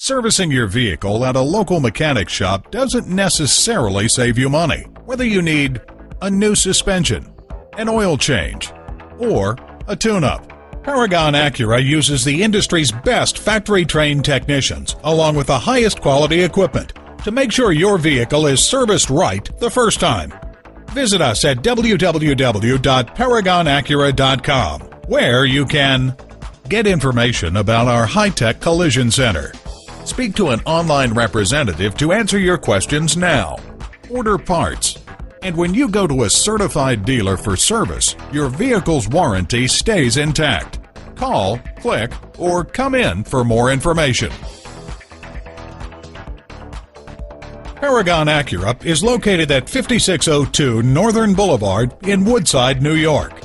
Servicing your vehicle at a local mechanic shop doesn't necessarily save you money. Whether you need a new suspension, an oil change, or a tune-up, Paragon Acura uses the industry's best factory-trained technicians along with the highest quality equipment to make sure your vehicle is serviced right the first time. Visit us at www.paragonacura.com, where you can get information about our high-tech collision center, speak to an online representative to answer your questions now, order parts, and when you go to a certified dealer for service, your vehicle's warranty stays intact. Call, click, or come in for more information. Paragon Acura is located at 5602 Northern Boulevard in Woodside, New York.